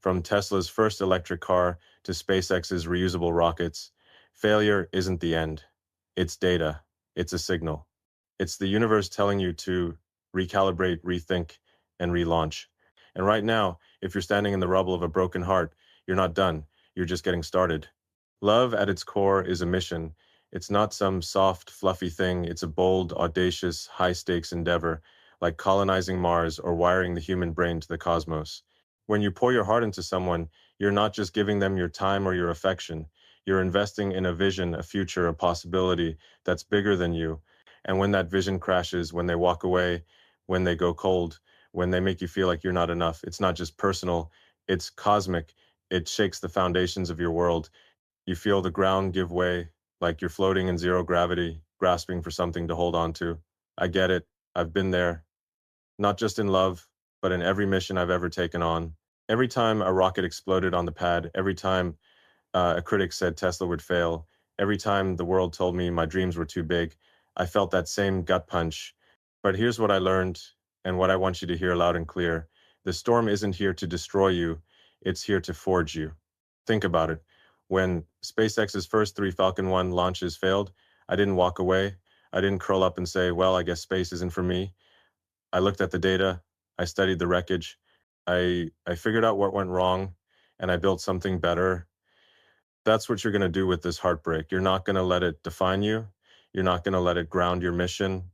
From Tesla's first electric car to SpaceX's reusable rockets, failure isn't the end. It's data. It's a signal. It's the universe telling you to recalibrate, rethink, and relaunch. And right now, if you're standing in the rubble of a broken heart, you're not done. You're just getting started. Love at its core is a mission. It's not some soft, fluffy thing. It's a bold, audacious, high-stakes endeavor, like colonizing Mars or wiring the human brain to the cosmos. When you pour your heart into someone, you're not just giving them your time or your affection. You're investing in a vision, a future, a possibility that's bigger than you. And when that vision crashes, when they walk away, when they go cold, when they make you feel like you're not enough, it's not just personal, it's cosmic. It shakes the foundations of your world. You feel the ground give way, like you're floating in zero gravity, grasping for something to hold on to. I get it. I've been there, not just in love, but in every mission I've ever taken on. Every time a rocket exploded on the pad, every time a critic said Tesla would fail, every time the world told me my dreams were too big, I felt that same gut punch. But here's what I learned, and what I want you to hear loud and clear. The storm isn't here to destroy you, it's here to forge you. Think about it. When SpaceX's first three Falcon 1 launches failed, I didn't walk away. I didn't curl up and say, well, I guess space isn't for me. I looked at the data, I studied the wreckage, I figured out what went wrong, and I built something better. That's what you're going to do with this heartbreak. You're not going to let it define you. You're not going to let it ground your mission.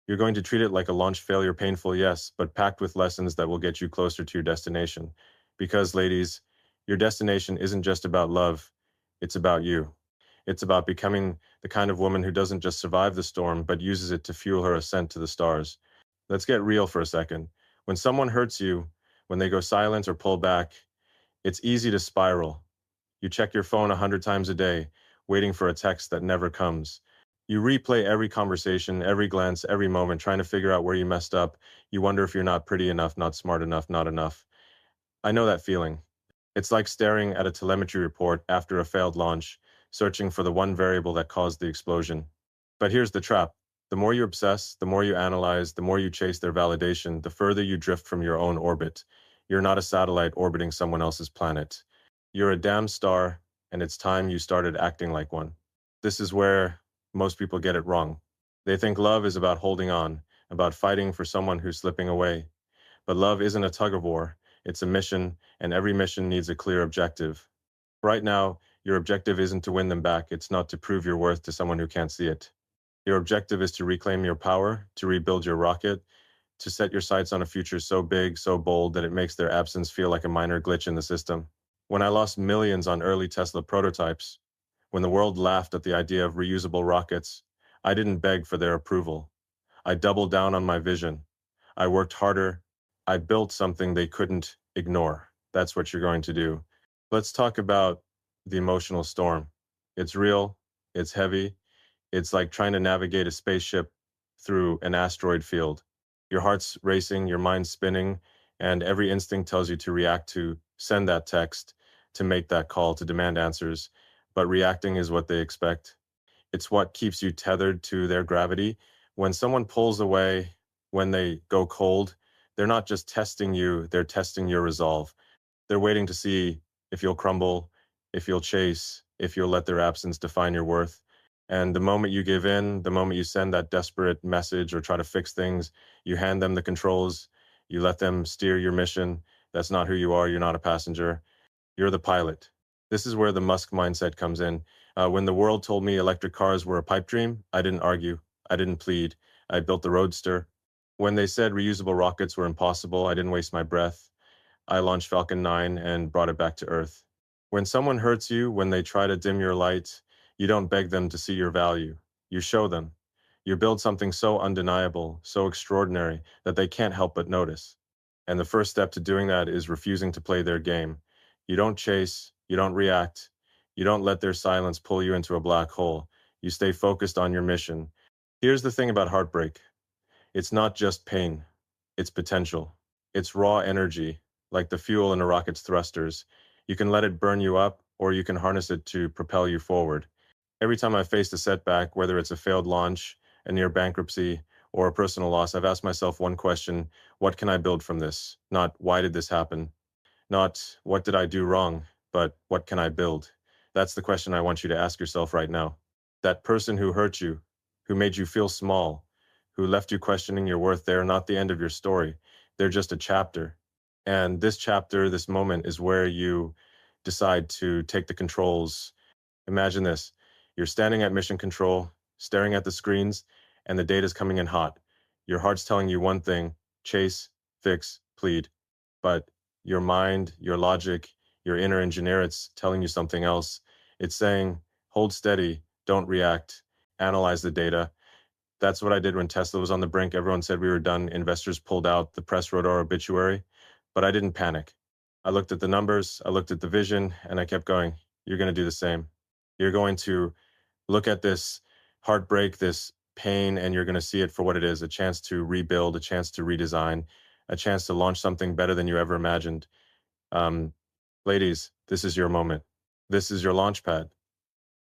You're going to treat it like a launch failure, painful, yes, but packed with lessons that will get you closer to your destination. Because, ladies, your destination isn't just about love, it's about you. It's about becoming the kind of woman who doesn't just survive the storm, but uses it to fuel her ascent to the stars. Let's get real for a second. When someone hurts you, when they go silent or pull back, it's easy to spiral. You check your phone 100 times a day, waiting for a text that never comes. You replay every conversation, every glance, every moment, trying to figure out where you messed up. You wonder if you're not pretty enough, not smart enough, not enough. I know that feeling. It's like staring at a telemetry report after a failed launch, searching for the one variable that caused the explosion. But here's the trap. The more you obsess, the more you analyze, the more you chase their validation, the further you drift from your own orbit. You're not a satellite orbiting someone else's planet. You're a damn star, and it's time you started acting like one. This is where most people get it wrong. They think love is about holding on, about fighting for someone who's slipping away. But love isn't a tug of war, it's a mission, and every mission needs a clear objective. Right now, your objective isn't to win them back, it's not to prove your worth to someone who can't see it. Your objective is to reclaim your power, to rebuild your rocket, to set your sights on a future so big, so bold that it makes their absence feel like a minor glitch in the system. When I lost millions on early Tesla prototypes, when the world laughed at the idea of reusable rockets, I didn't beg for their approval. I doubled down on my vision. I worked harder. I built something they couldn't ignore. That's what you're going to do. Let's talk about the emotional storm. It's real. It's heavy. It's like trying to navigate a spaceship through an asteroid field. Your heart's racing, your mind's spinning, and every instinct tells you to react, to send that text, to make that call, to demand answers. But reacting is what they expect. It's what keeps you tethered to their gravity. When someone pulls away, when they go cold, they're not just testing you, they're testing your resolve. They're waiting to see if you'll crumble, if you'll chase, if you'll let their absence define your worth. And the moment you give in, the moment you send that desperate message or try to fix things, you hand them the controls, you let them steer your mission. That's not who you are. You're not a passenger. You're the pilot. This is where the Musk mindset comes in. When the world told me electric cars were a pipe dream, I didn't argue. I didn't plead. I built the Roadster. When they said reusable rockets were impossible, I didn't waste my breath. I launched Falcon 9 and brought it back to Earth. When someone hurts you, when they try to dim your light, you don't beg them to see your value. You show them. You build something so undeniable, so extraordinary, that they can't help but notice. And the first step to doing that is refusing to play their game. You don't chase, you don't react, you don't let their silence pull you into a black hole. You stay focused on your mission. Here's the thing about heartbreak. It's not just pain, it's potential. It's raw energy, like the fuel in a rocket's thrusters. You can let it burn you up, or you can harness it to propel you forward. Every time I've faced a setback, whether it's a failed launch, a near bankruptcy, or a personal loss, I've asked myself one question: what can I build from this? Not why did this happen? Not what did I do wrong, but what can I build? That's the question I want you to ask yourself right now. That person who hurt you, who made you feel small, who left you questioning your worth, they're not the end of your story. They're just a chapter. And this chapter, this moment is where you decide to take the controls. Imagine this. You're standing at mission control, staring at the screens, and the data's coming in hot. Your heart's telling you one thing: chase, fix, plead. But your mind, your logic, your inner engineer, it's telling you something else. It's saying, hold steady, don't react, analyze the data. That's what I did when Tesla was on the brink. Everyone said we were done. Investors pulled out. The press wrote our obituary. But I didn't panic. I looked at the numbers, I looked at the vision, and I kept going. You're going to do the same. You're going to look at this heartbreak, this pain, and you're going to see it for what it is: a chance to rebuild, a chance to redesign, a chance to launch something better than you ever imagined. Um, Ladies, this is your moment. This is your launch pad.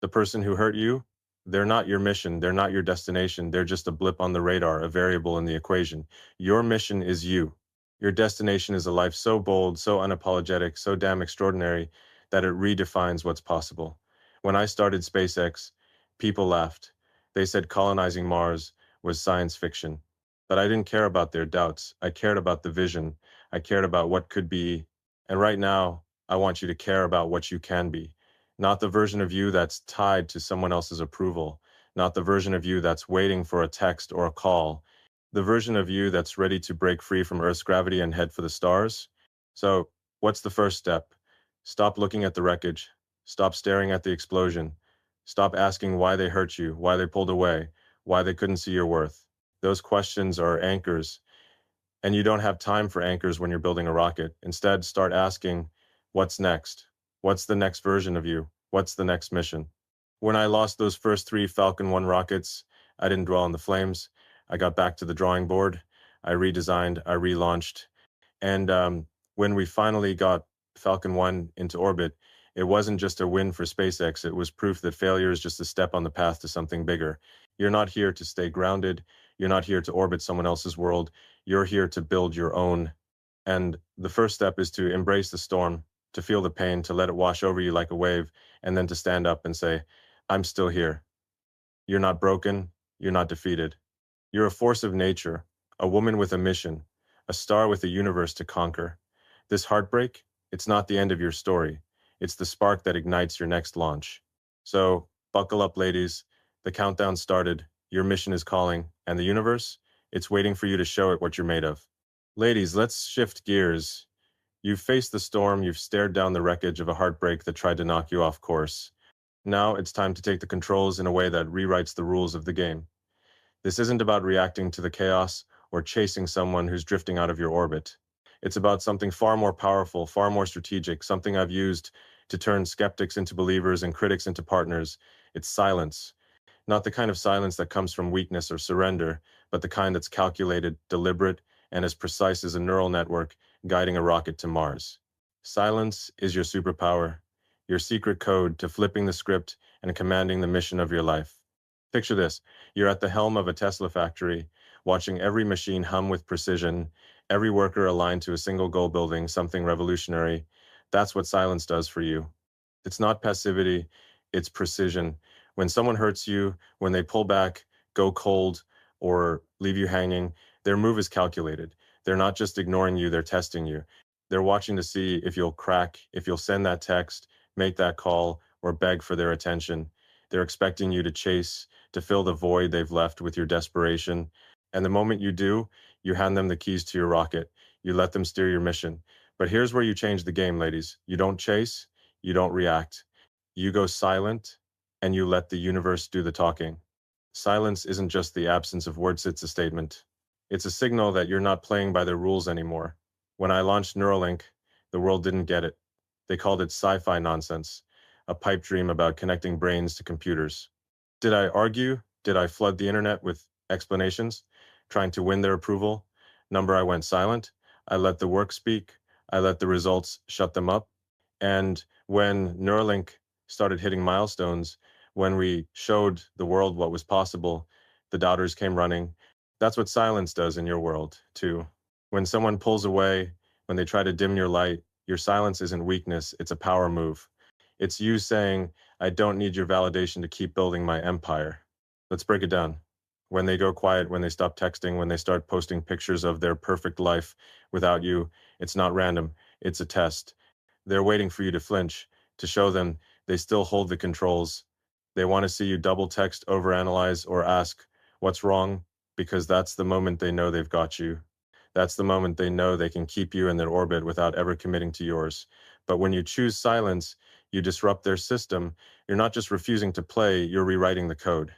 The person who hurt you, they're not your mission. They're not your destination. They're just a blip on the radar, a variable in the equation. Your mission is you. Your destination is a life so bold, so unapologetic, so damn extraordinary that it redefines what's possible. When I started SpaceX, people laughed. They said colonizing Mars was science fiction. But I didn't care about their doubts. I cared about the vision. I cared about what could be. And right now, I want you to care about what you can be. Not the version of you that's tied to someone else's approval, not the version of you that's waiting for a text or a call, the version of you that's ready to break free from Earth's gravity and head for the stars. So, what's the first step? Stop looking at the wreckage. Stop staring at the explosion. Stop asking why they hurt you, why they pulled away, why they couldn't see your worth. Those questions are anchors, and you don't have time for anchors when you're building a rocket. Instead, start asking, what's next? What's the next version of you? What's the next mission? When I lost those first three Falcon 1 rockets, I didn't dwell on the flames. I got back to the drawing board. I redesigned, I relaunched. And when we finally got Falcon 1 into orbit, it wasn't just a win for SpaceX. It was proof that failure is just a step on the path to something bigger. You're not here to stay grounded. You're not here to orbit someone else's world. You're here to build your own. And the first step is to embrace the storm, to feel the pain, to let it wash over you like a wave, and then to stand up and say, I'm still here. You're not broken. You're not defeated. You're a force of nature, a woman with a mission, a star with a universe to conquer. This heartbreak, it's not the end of your story. It's the spark that ignites your next launch. So, buckle up, ladies. The countdown started. Your mission is calling, and the universe, it's waiting for you to show it what you're made of. Ladies, let's shift gears. You've faced the storm, you've stared down the wreckage of a heartbreak that tried to knock you off course. Now it's time to take the controls in a way that rewrites the rules of the game. This isn't about reacting to the chaos or chasing someone who's drifting out of your orbit. It's about something far more powerful, far more strategic, something I've used to turn skeptics into believers and critics into partners. It's silence. Not the kind of silence that comes from weakness or surrender, but the kind that's calculated, deliberate, and as precise as a neural network guiding a rocket to Mars. Silence is your superpower, your secret code to flipping the script and commanding the mission of your life. Picture this. You're at the helm of a Tesla factory, watching every machine hum with precision, every worker aligned to a single goal, building something revolutionary. That's what silence does for you. It's not passivity, it's precision. When someone hurts you, when they pull back, go cold, or leave you hanging, their move is calculated. They're not just ignoring you, they're testing you. They're watching to see if you'll crack, if you'll send that text, make that call, or beg for their attention. They're expecting you to chase, to fill the void they've left with your desperation. And the moment you do, you hand them the keys to your rocket. You let them steer your mission. But here's where you change the game, ladies. You don't chase, you don't react. You go silent, and you let the universe do the talking. Silence isn't just the absence of words, it's a statement. It's a signal that you're not playing by their rules anymore. When I launched Neuralink, the world didn't get it. They called it sci-fi nonsense, a pipe dream about connecting brains to computers. Did I argue? Did I flood the internet with explanations, trying to win their approval? Number, I went silent. I let the work speak. I let the results shut them up. And when Neuralink started hitting milestones, when we showed the world what was possible, the doubters came running. That's what silence does in your world, too. When someone pulls away, when they try to dim your light, Your silence isn't weakness, it's a power move. It's you saying, I don't need your validation to keep building my empire. Let's break it down. When they go quiet, when they stop texting, when they start posting pictures of their perfect life without you, it's not random, it's a test. They're waiting for you to flinch, to show them they still hold the controls. They want to see you double text, overanalyze, or ask, what's wrong? Because that's the moment they know they've got you. That's the moment they know they can keep you in their orbit without ever committing to yours. But when you choose silence, you disrupt their system. You're not just refusing to play, you're rewriting the code.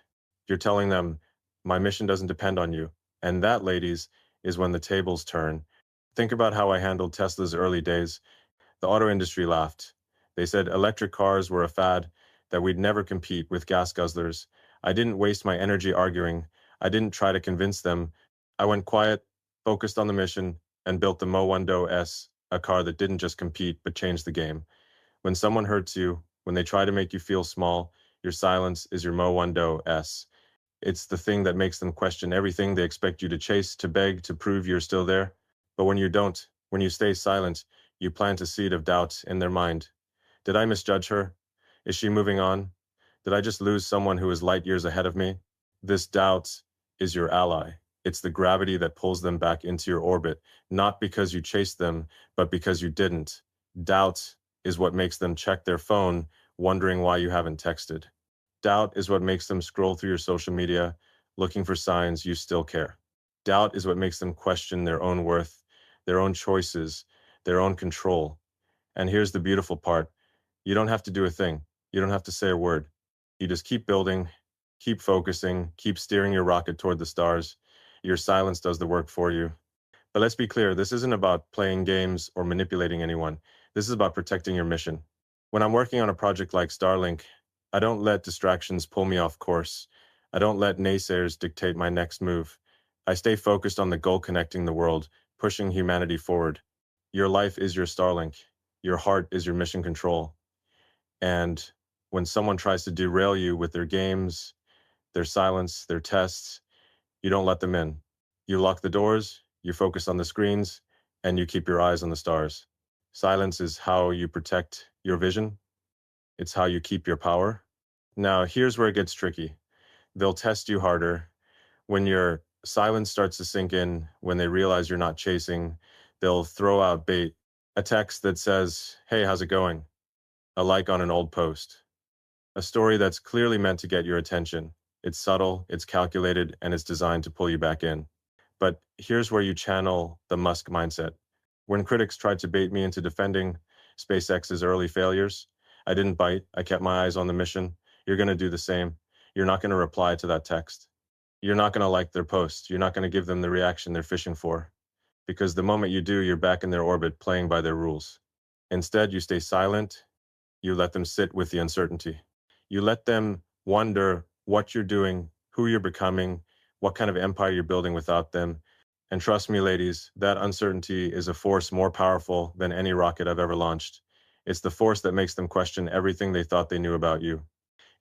You're telling them, my mission doesn't depend on you. And that, ladies, is when the tables turn. Think about how I handled Tesla's early days. The auto industry laughed. They said electric cars were a fad, that we'd never compete with gas guzzlers. I didn't waste my energy arguing. I didn't try to convince them. I went quiet, focused on the mission, and built the Mo 1 S, a car that didn't just compete but changed the game. When someone hurts you, when they try to make you feel small, your silence is your Mo 1 S. It's the thing that makes them question everything they expect you to chase, to beg, to prove you're still there. But when you don't, when you stay silent, you plant a seed of doubt in their mind. Did I misjudge her? Is she moving on? Did I just lose someone who is light years ahead of me? This doubt is your ally. It's the gravity that pulls them back into your orbit, not because you chased them, but because you didn't. Doubt is what makes them check their phone, wondering why you haven't texted. Doubt is what makes them scroll through your social media, looking for signs you still care. Doubt is what makes them question their own worth, their own choices, their own control. And here's the beautiful part. You don't have to do a thing. You don't have to say a word. You just keep building, keep focusing, keep steering your rocket toward the stars. Your silence does the work for you. But let's be clear, this isn't about playing games or manipulating anyone. This is about protecting your mission. When I'm working on a project like Starlink, I don't let distractions pull me off course. I don't let naysayers dictate my next move. I stay focused on the goal, connecting the world, pushing humanity forward. Your life is your Starlink. Your heart is your mission control. And when someone tries to derail you with their games, their silence, their tests, you don't let them in. You lock the doors, you focus on the screens, and you keep your eyes on the stars. Silence is how you protect your vision. It's how you keep your power. Now, here's where it gets tricky. They'll test you harder. When your silence starts to sink in, when they realize you're not chasing, they'll throw out bait, a text that says, hey, how's it going? A like on an old post. A story that's clearly meant to get your attention. It's subtle, it's calculated, and it's designed to pull you back in. But here's where you channel the Musk mindset. When critics tried to bait me into defending SpaceX's early failures, I didn't bite. I kept my eyes on the mission. You're going to do the same. You're not going to reply to that text. You're not going to like their post. You're not going to give them the reaction they're fishing for. Because the moment you do, you're back in their orbit playing by their rules. Instead, you stay silent. You let them sit with the uncertainty. You let them wonder what you're doing, who you're becoming, what kind of empire you're building without them. And trust me, ladies, that uncertainty is a force more powerful than any rocket I've ever launched. It's the force that makes them question everything they thought they knew about you.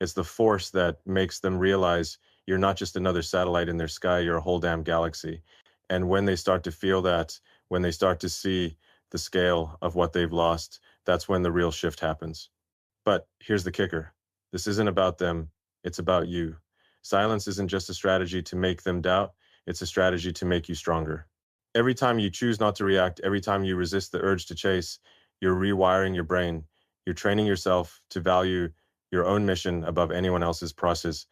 It's the force that makes them realize you're not just another satellite in their sky, you're a whole damn galaxy. And when they start to feel that, when they start to see the scale of what they've lost, that's when the real shift happens. But here's the kicker. This isn't about them, it's about you. Silence isn't just a strategy to make them doubt, it's a strategy to make you stronger. Every time you choose not to react, every time you resist the urge to chase, you're rewiring your brain. You're training yourself to value your own mission above anyone else's process.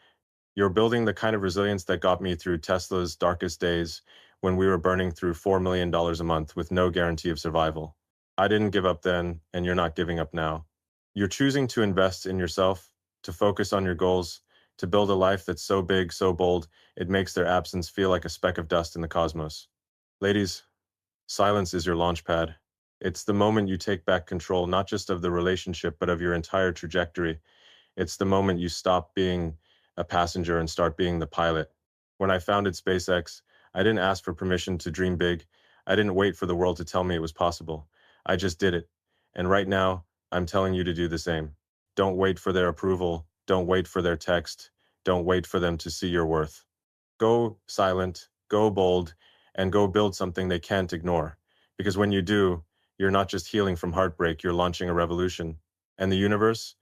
You're building the kind of resilience that got me through Tesla's darkest days when we were burning through $4 million a month with no guarantee of survival. I didn't give up then, and you're not giving up now. You're choosing to invest in yourself, to focus on your goals, to build a life that's so big, so bold, it makes their absence feel like a speck of dust in the cosmos. Ladies, silence is your launch pad. It's the moment you take back control, not just of the relationship, but of your entire trajectory. It's the moment you stop being a passenger and start being the pilot. When I founded SpaceX, I didn't ask for permission to dream big. I didn't wait for the world to tell me it was possible. I just did it. And right now, I'm telling you to do the same. Don't wait for their approval. Don't wait for their text. Don't wait for them to see your worth. Go silent, go bold, and go build something they can't ignore. Because when you do, You're not just healing from heartbreak, you're launching a revolution. And the universe,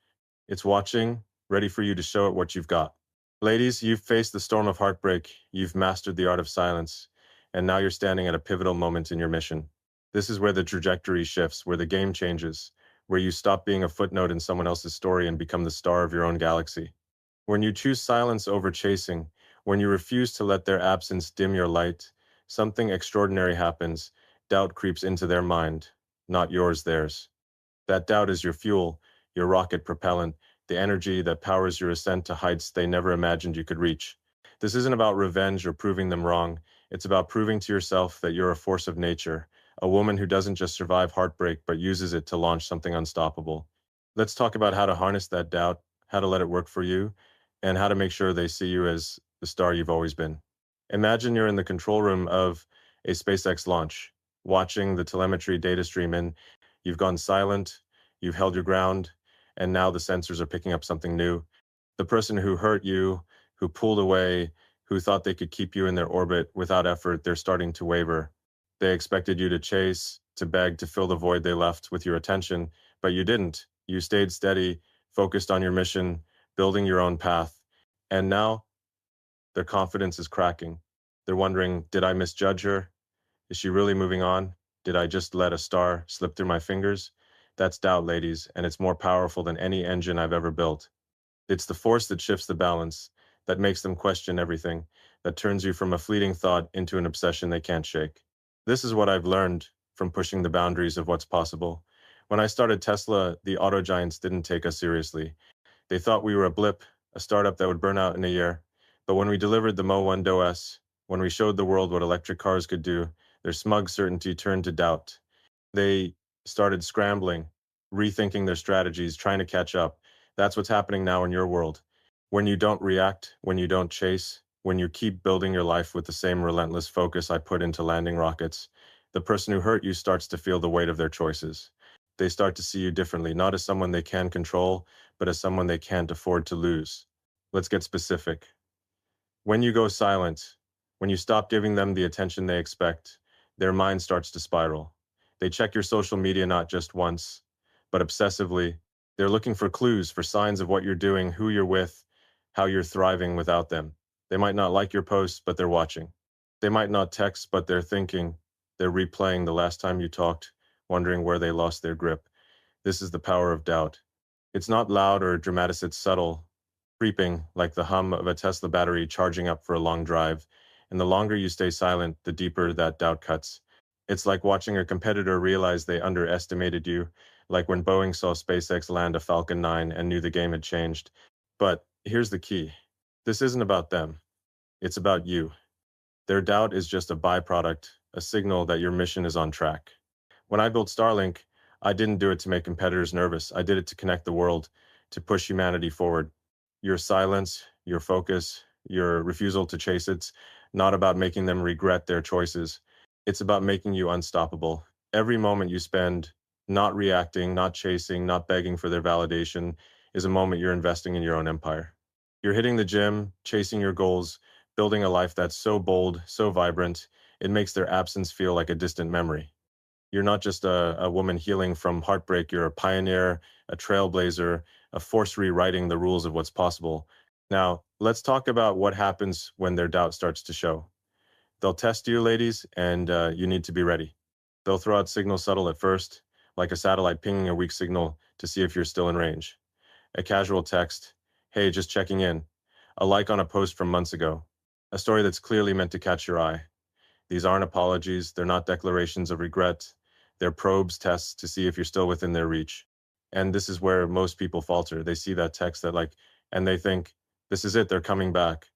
it's watching, ready for you to show it what you've got. Ladies, you've faced the storm of heartbreak, you've mastered the art of silence, and now you're standing at a pivotal moment in your mission. This is where the trajectory shifts, where the game changes, where you stop being a footnote in someone else's story and become the star of your own galaxy. When you choose silence over chasing, when you refuse to let their absence dim your light, something extraordinary happens. Doubt creeps into their mind, not yours, theirs. That doubt is your fuel, your rocket propellant, the energy that powers your ascent to heights they never imagined you could reach. This isn't about revenge or proving them wrong. It's about proving to yourself that you're a force of nature, a woman who doesn't just survive heartbreak but uses it to launch something unstoppable. Let's talk about how to harness that doubt, how to let it work for you, and how to make sure they see you as the star you've always been. Imagine you're in the control room of a SpaceX launch, watching the telemetry data stream in. You've gone silent, you've held your ground, and now the sensors are picking up something new. The person who hurt you, who pulled away, who thought they could keep you in their orbit without effort, they're starting to waver. They expected you to chase, to beg, to fill the void they left with your attention, but you didn't. You stayed steady, focused on your mission, building your own path. And now their confidence is cracking. They're wondering, did I misjudge her? Is she really moving on? Did I just let a star slip through my fingers? That's doubt, ladies, and it's more powerful than any engine I've ever built. It's the force that shifts the balance, that makes them question everything, that turns you from a fleeting thought into an obsession they can't shake. This is what I've learned from pushing the boundaries of what's possible. When I started Tesla, the auto giants didn't take us seriously. They thought we were a blip, a startup that would burn out in a year. But when we delivered the Mo 1 DOS, when we showed the world what electric cars could do, their smug certainty turned to doubt. They started scrambling, rethinking their strategies, trying to catch up. That's what's happening now in your world. When you don't react, when you don't chase, when you keep building your life with the same relentless focus I put into landing rockets, the person who hurt you starts to feel the weight of their choices. They start to see you differently, not as someone they can control, but as someone they can't afford to lose. Let's get specific. When you go silent, when you stop giving them the attention they expect, their mind starts to spiral. They check your social media not just once, but obsessively. They're looking for clues, for signs of what you're doing, who you're with, how you're thriving without them. They might not like your posts, but they're watching. They might not text, but they're thinking. They're replaying the last time you talked, wondering where they lost their grip. This is the power of doubt. It's not loud or dramatic, it's subtle, creeping like the hum of a Tesla battery charging up for a long drive. And the longer you stay silent, the deeper that doubt cuts. It's like watching a competitor realize they underestimated you, like when Boeing saw SpaceX land a Falcon 9 and knew the game had changed. But here's the key. This isn't about them. It's about you. Their doubt is just a byproduct, a signal that your mission is on track. When I built Starlink, I didn't do it to make competitors nervous. I did it to connect the world, to push humanity forward. Your silence, your focus, your refusal to chase it's not about making them regret their choices. It's about making you unstoppable. Every moment you spend not reacting, not chasing, not begging for their validation is a moment you're investing in your own empire. You're hitting the gym, chasing your goals, building a life that's so bold, so vibrant, it makes their absence feel like a distant memory. You're not just a woman healing from heartbreak, you're a pioneer, a trailblazer, a force rewriting the rules of what's possible. Now, let's talk about what happens when their doubt starts to show. They'll test you, ladies, and you need to be ready. They'll throw out signals subtle at first, like a satellite pinging a weak signal to see if you're still in range. A casual text, hey, just checking in. A like on a post from months ago. A story that's clearly meant to catch your eye. These aren't apologies, they're not declarations of regret. They're probes, tests to see if you're still within their reach. And this is where most people falter. They see that text and they think, this is it, they're coming back.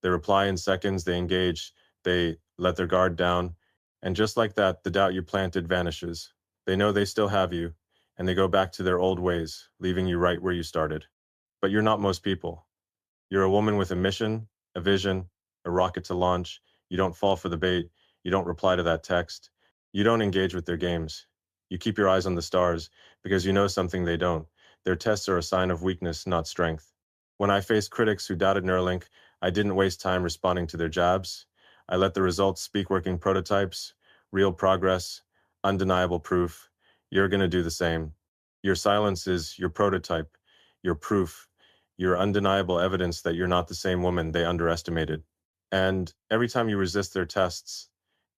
They reply in seconds, they engage, they let their guard down. And just like that, the doubt you planted vanishes. They know they still have you, and they go back to their old ways, leaving you right where you started. But you're not most people. You're a woman with a mission, a vision, a rocket to launch. You don't fall for the bait. You don't reply to that text. You don't engage with their games. You keep your eyes on the stars because you know something they don't. Their tests are a sign of weakness, not strength. When I faced critics who doubted Neuralink, I didn't waste time responding to their jabs. I let the results speak, working prototypes, real progress, undeniable proof. You're going to do the same. Your silence is your prototype, your proof, your undeniable evidence that you're not the same woman they underestimated. And every time you resist their tests,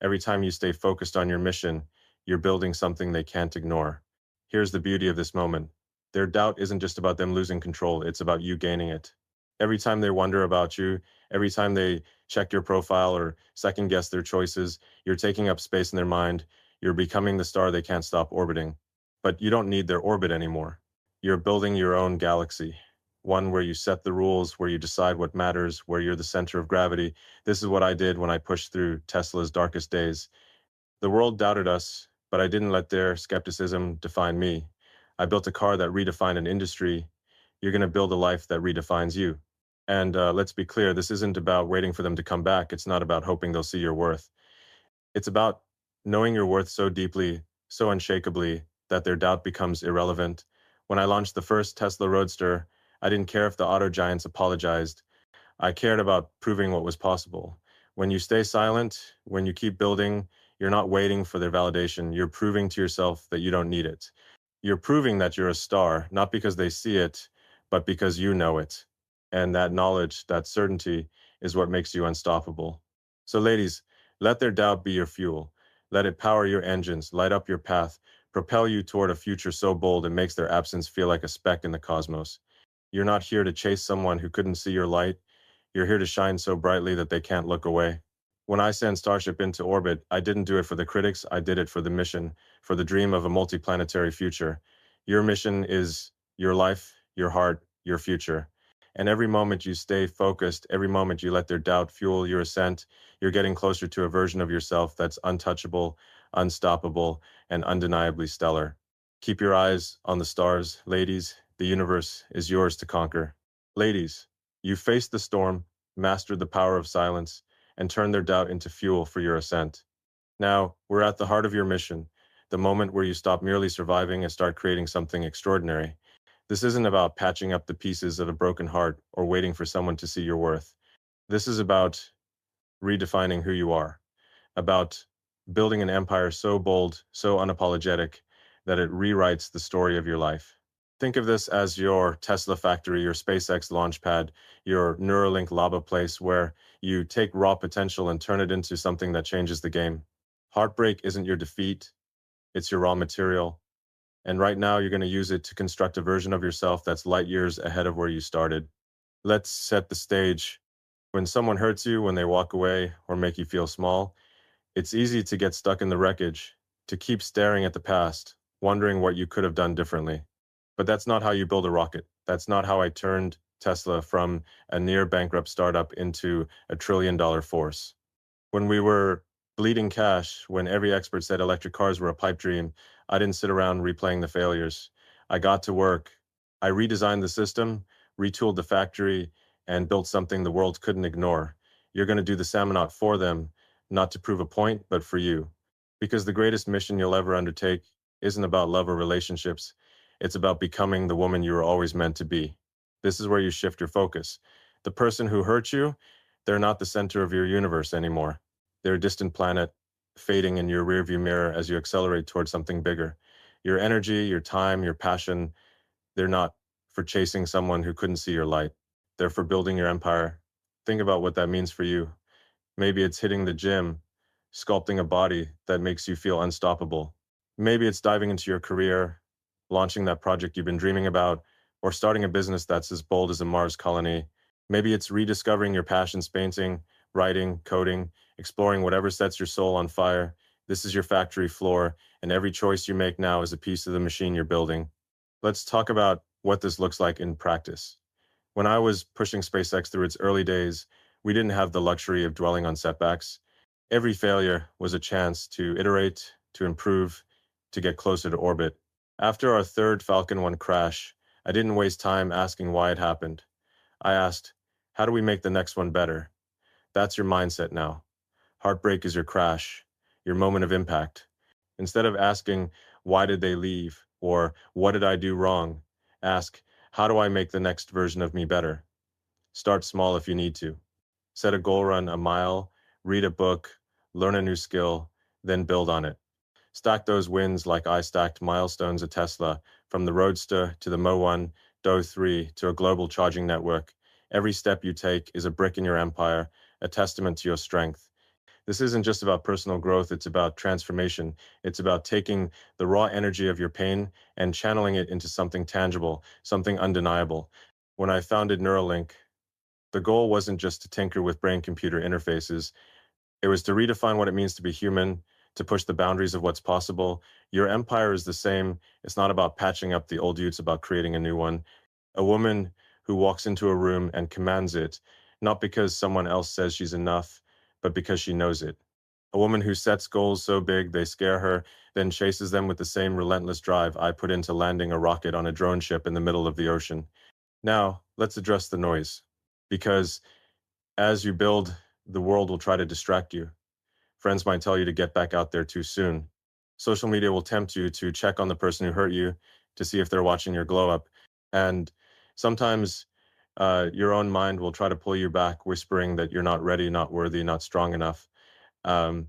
every time you stay focused on your mission, you're building something they can't ignore. Here's the beauty of this moment. Their doubt isn't just about them losing control, it's about you gaining it. Every time they wonder about you, every time they check your profile or second guess their choices, you're taking up space in their mind. You're becoming the star they can't stop orbiting. But you don't need their orbit anymore. You're building your own galaxy, one where you set the rules, where you decide what matters, where you're the center of gravity. This is what I did when I pushed through Tesla's darkest days. The world doubted us, but I didn't let their skepticism define me. I built a car that redefined an industry. You're going to build a life that redefines you. And let's be clear, this isn't about waiting for them to come back. It's not about hoping they'll see your worth. It's about knowing your worth so deeply, so unshakably, that their doubt becomes irrelevant. When I launched the first Tesla Roadster, I didn't care if the auto giants apologized. I cared about proving what was possible. When you stay silent, when you keep building, you're not waiting for their validation. You're proving to yourself that you don't need it. You're proving that you're a star, not because they see it, but because you know it. And that knowledge, that certainty, is what makes you unstoppable. So, ladies, let their doubt be your fuel. Let it power your engines, light up your path, propel you toward a future so bold it makes their absence feel like a speck in the cosmos. You're not here to chase someone who couldn't see your light. You're here to shine so brightly that they can't look away. When I sent Starship into orbit, I didn't do it for the critics, I did it for the mission, for the dream of a multiplanetary future. Your mission is your life, your heart, your future. And every moment you stay focused, every moment you let their doubt fuel your ascent, you're getting closer to a version of yourself that's untouchable, unstoppable, and undeniably stellar. Keep your eyes on the stars, ladies. The universe is yours to conquer. Ladies, you faced the storm, mastered the power of silence, and turned their doubt into fuel for your ascent. Now, we're at the heart of your mission, the moment where you stop merely surviving and start creating something extraordinary. This isn't about patching up the pieces of a broken heart or waiting for someone to see your worth. This is about redefining who you are, about building an empire so bold, so unapologetic, that it rewrites the story of your life. Think of this as your Tesla factory, your SpaceX launch pad, your Neuralink lava place where you take raw potential and turn it into something that changes the game. Heartbreak isn't your defeat, it's your raw material. And right now, you're going to use it to construct a version of yourself that's light years ahead of where you started. Let's set the stage. When someone hurts you, when they walk away or make you feel small, it's easy to get stuck in the wreckage, to keep staring at the past, wondering what you could have done differently. But that's not how you build a rocket. That's not how I turned Tesla from a near bankrupt startup into a trillion-dollar force. When we were bleeding cash, when every expert said electric cars were a pipe dream, I didn't sit around replaying the failures. I got to work. I redesigned the system, retooled the factory, and built something the world couldn't ignore. You're going to do the Salmonaut for them, not to prove a point, but for you. Because the greatest mission you'll ever undertake isn't about love or relationships. It's about becoming the woman you were always meant to be. This is where you shift your focus. The person who hurt you, they're not the center of your universe anymore. They're a distant planet, fading in your rearview mirror as you accelerate towards something bigger. Your energy, your time, your passion, they're not for chasing someone who couldn't see your light. They're for building your empire. Think about what that means for you. Maybe it's hitting the gym, sculpting a body that makes you feel unstoppable. Maybe it's diving into your career, launching that project you've been dreaming about, or starting a business that's as bold as a Mars colony. Maybe it's rediscovering your passions painting, writing, coding, exploring whatever sets your soul on fire. This is your factory floor, and every choice you make now is a piece of the machine you're building. Let's talk about what this looks like in practice. When I was pushing SpaceX through its early days, we didn't have the luxury of dwelling on setbacks. Every failure was a chance to iterate, to improve, to get closer to orbit. After our third Falcon 1 crash, I didn't waste time asking why it happened. I asked, how do we make the next one better? That's your mindset now. Heartbreak is your crash, your moment of impact. Instead of asking, why did they leave? Or what did I do wrong? Ask, how do I make the next version of me better? Start small if you need to. Set a goal run a mile, read a book, learn a new skill, then build on it. Stack those wins like I stacked milestones at Tesla, from the Roadster to the Mo 1, Do 3 to a global charging network. Every step you take is a brick in your empire, a testament to your strength. This isn't just about personal growth, it's about transformation. It's about taking the raw energy of your pain and channeling it into something tangible, something undeniable. When I founded Neuralink, the goal wasn't just to tinker with brain-computer interfaces. It was to redefine what it means to be human, to push the boundaries of what's possible. Your empire is the same. It's not about patching up the old you, it's about creating a new one. A woman who walks into a room and commands it, not because someone else says she's enough, but because she knows it. A woman who sets goals so big they scare her, then chases them with the same relentless drive I put into landing a rocket on a drone ship in the middle of the ocean. Now, let's address the noise. Because as you build, the world will try to distract you. Friends might tell you to get back out there too soon. Social media will tempt you to check on the person who hurt you to see if they're watching your glow up. And sometimes your own mind will try to pull you back, whispering that you're not ready, not worthy, not strong enough. Um,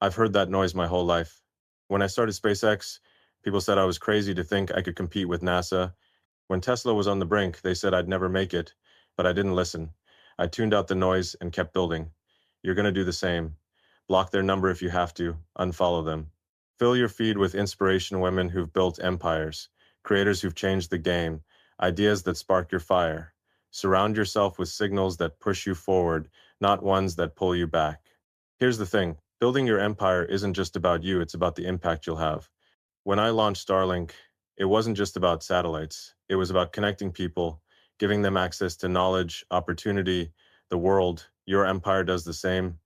I've heard that noise my whole life. When I started SpaceX, people said I was crazy to think I could compete with NASA. When Tesla was on the brink, they said I'd never make it, but I didn't listen. I tuned out the noise and kept building. You're going to do the same. Block their number if you have to, unfollow them. Fill your feed with inspiration women who've built empires, creators who've changed the game, ideas that spark your fire. Surround yourself with signals that push you forward, not ones that pull you back. Here's the thing, building your empire isn't just about you, it's about the impact you'll have. When I launched Starlink, it wasn't just about satellites. It was about connecting people, giving them access to knowledge, opportunity, the world. Your empire does the same.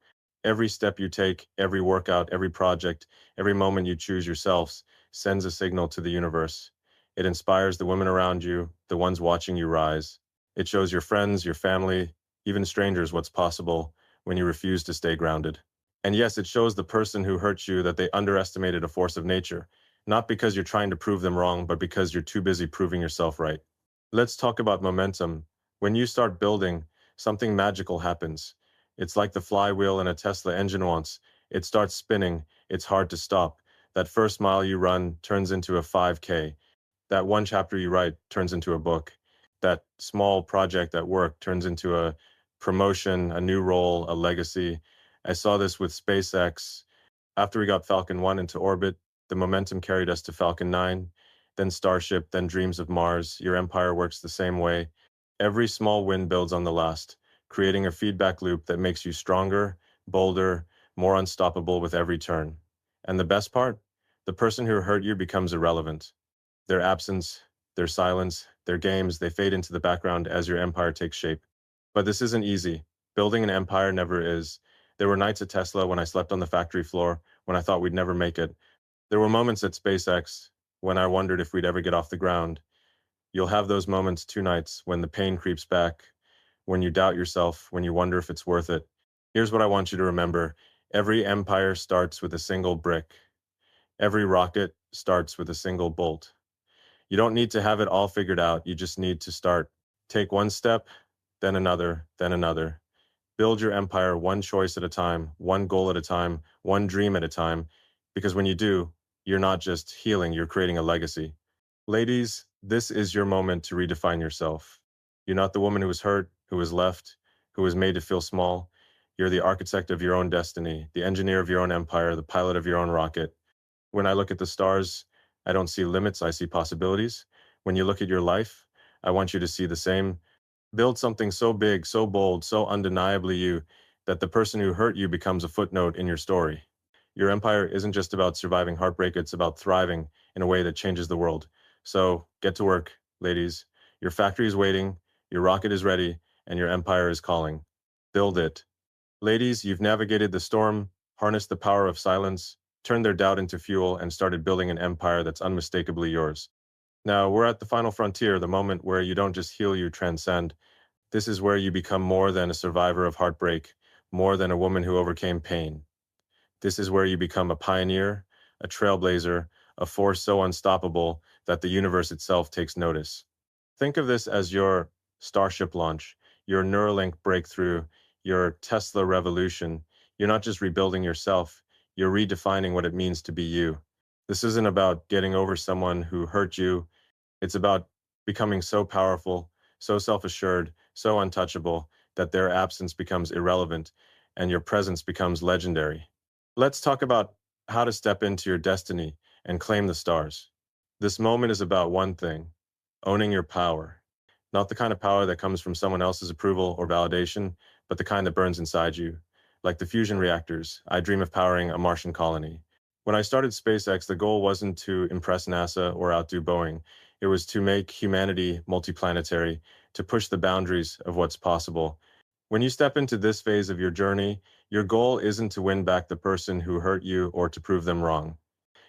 Every step you take, every workout, every project, every moment you choose yourselves sends a signal to the universe. It inspires the women around you, the ones watching you rise. It shows your friends, your family, even strangers what's possible when you refuse to stay grounded. And yes, it shows the person who hurt you that they underestimated a force of nature, not because you're trying to prove them wrong, but because you're too busy proving yourself right. Let's talk about momentum. When you start building, something magical happens. It's like the flywheel in a Tesla engine once. It starts spinning. It's hard to stop. That first mile you run turns into a 5K. That one chapter you write turns into a book. That small project at work turns into a promotion, a new role, a legacy. I saw this with SpaceX. After we got Falcon 1 into orbit, the momentum carried us to Falcon 9, then Starship, then Dreams of Mars. Your empire works the same way. Every small win builds on the last, creating a feedback loop that makes you stronger, bolder, more unstoppable with every turn. And the best part? The person who hurt you becomes irrelevant. Their absence, their silence, their games, they fade into the background as your empire takes shape. But this isn't easy. Building an empire never is. There were nights at Tesla when I slept on the factory floor, when I thought we'd never make it. There were moments at SpaceX when I wondered if we'd ever get off the ground. You'll have those moments two nights when the pain creeps back, when you doubt yourself, when you wonder if it's worth it. Here's what I want you to remember. Every empire starts with a single brick. Every rocket starts with a single bolt. You don't need to have it all figured out. You just need to start. Take one step, then another, then another. Build your empire one choice at a time, one goal at a time, one dream at a time. Because when you do, you're not just healing, you're creating a legacy. Ladies, this is your moment to redefine yourself. You're not the woman who was hurt, who was left, who was made to feel small. You're the architect of your own destiny, the engineer of your own empire, the pilot of your own rocket. When I look at the stars, I don't see limits, I see possibilities. When you look at your life, I want you to see the same. Build something so big, so bold, so undeniably you, that the person who hurt you becomes a footnote in your story. Your empire isn't just about surviving heartbreak, it's about thriving in a way that changes the world. So get to work, ladies. Your factory is waiting, your rocket is ready, and your empire is calling. Build it. Ladies, you've navigated the storm, harnessed the power of silence, turned their doubt into fuel, and started building an empire that's unmistakably yours. Now, we're at the final frontier, the moment where you don't just heal, you transcend. This is where you become more than a survivor of heartbreak, more than a woman who overcame pain. This is where you become a pioneer, a trailblazer, a force so unstoppable that the universe itself takes notice. Think of this as your Starship launch, your Neuralink breakthrough, your Tesla revolution. You're not just rebuilding yourself, you're redefining what it means to be you. This isn't about getting over someone who hurt you. It's about becoming so powerful, so self-assured, so untouchable that their absence becomes irrelevant and your presence becomes legendary. Let's talk about how to step into your destiny and claim the stars. This moment is about one thing: owning your power. Not the kind of power that comes from someone else's approval or validation, but the kind that burns inside you. Like the fusion reactors, I dream of powering a Martian colony. When I started SpaceX, the goal wasn't to impress NASA or outdo Boeing. It was to make humanity multiplanetary, to push the boundaries of what's possible. When you step into this phase of your journey, your goal isn't to win back the person who hurt you or to prove them wrong.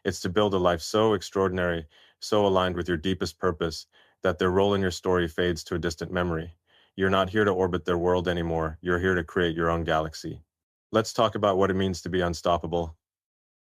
It's to build a life so extraordinary, so aligned with your deepest purpose, that their role in your story fades to a distant memory. You're not here to orbit their world anymore. You're here to create your own galaxy. Let's talk about what it means to be unstoppable.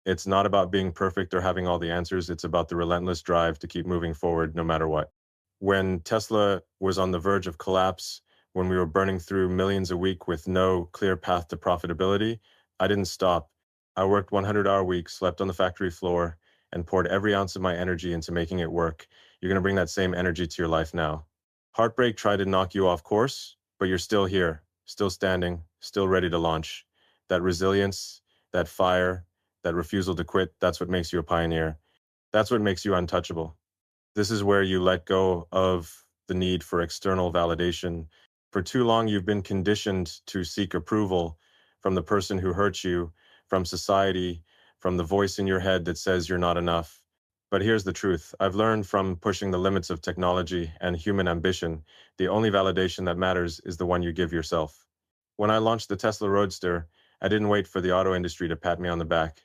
It's not about being perfect or having all the answers. It's about the relentless drive to keep moving forward no matter what. When Tesla was on the verge of collapse, when we were burning through millions a week with no clear path to profitability, I didn't stop. I worked 100-hour weeks, slept on the factory floor, and poured every ounce of my energy into making it work. You're going to bring that same energy to your life now. Heartbreak tried to knock you off course, but you're still here, still standing, still ready to launch. That resilience, that fire, that refusal to quit, that's what makes you a pioneer. That's what makes you untouchable. This is where you let go of the need for external validation. For too long, you've been conditioned to seek approval from the person who hurt you, from society, from the voice in your head that says you're not enough. But here's the truth. I've learned from pushing the limits of technology and human ambition, the only validation that matters is the one you give yourself. When I launched the Tesla Roadster, I didn't wait for the auto industry to pat me on the back.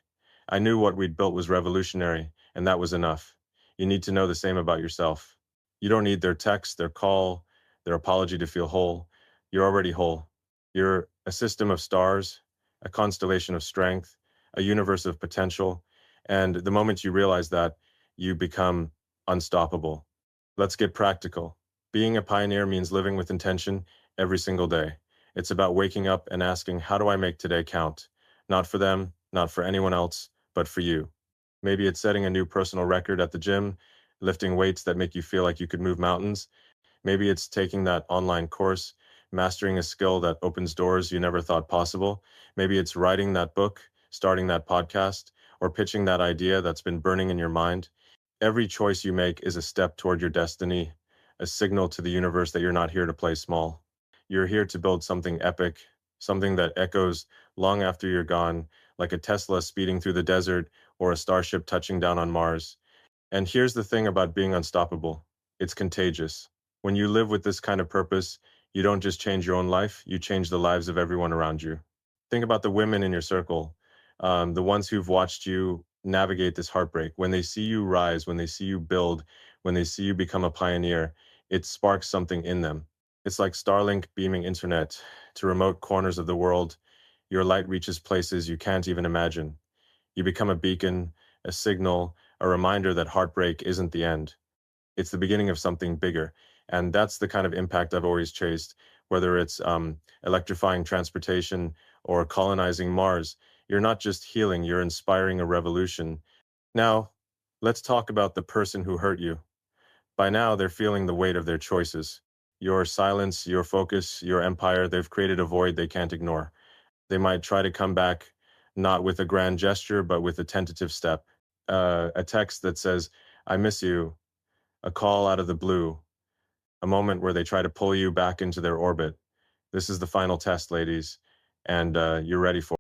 I knew what we'd built was revolutionary, and that was enough. You need to know the same about yourself. You don't need their text, their call, their apology to feel whole. You're already whole. You're a system of stars, a constellation of strength, a universe of potential. And the moment you realize that, you become unstoppable. Let's get practical. Being a pioneer means living with intention every single day. It's about waking up and asking, how do I make today count? Not for them, not for anyone else, but for you. Maybe it's setting a new personal record at the gym, lifting weights that make you feel like you could move mountains. Maybe it's taking that online course, mastering a skill that opens doors you never thought possible. Maybe it's writing that book, starting that podcast, or pitching that idea that's been burning in your mind. Every choice you make is a step toward your destiny, a signal to the universe that you're not here to play small. You're here to build something epic, something that echoes long after you're gone, like a Tesla speeding through the desert or a starship touching down on Mars. And here's the thing about being unstoppable. It's contagious. When you live with this kind of purpose, you don't just change your own life, you change the lives of everyone around you. Think about the women in your circle, the ones who've watched you navigate this heartbreak. When they see you rise, when they see you build, when they see you become a pioneer, it sparks something in them. It's like Starlink beaming internet to remote corners of the world. Your light reaches places you can't even imagine. You become a beacon, a signal, a reminder that heartbreak isn't the end. It's the beginning of something bigger. And that's the kind of impact I've always chased, whether it's electrifying transportation or colonizing Mars. You're not just healing, you're inspiring a revolution. Now, let's talk about the person who hurt you. By now, they're feeling the weight of their choices. Your silence, your focus, your empire, they've created a void they can't ignore. They might try to come back not with a grand gesture, but with a tentative step. A text that says, I miss you, a call out of the blue, a moment where they try to pull you back into their orbit. This is the final test, ladies, and you're ready for it.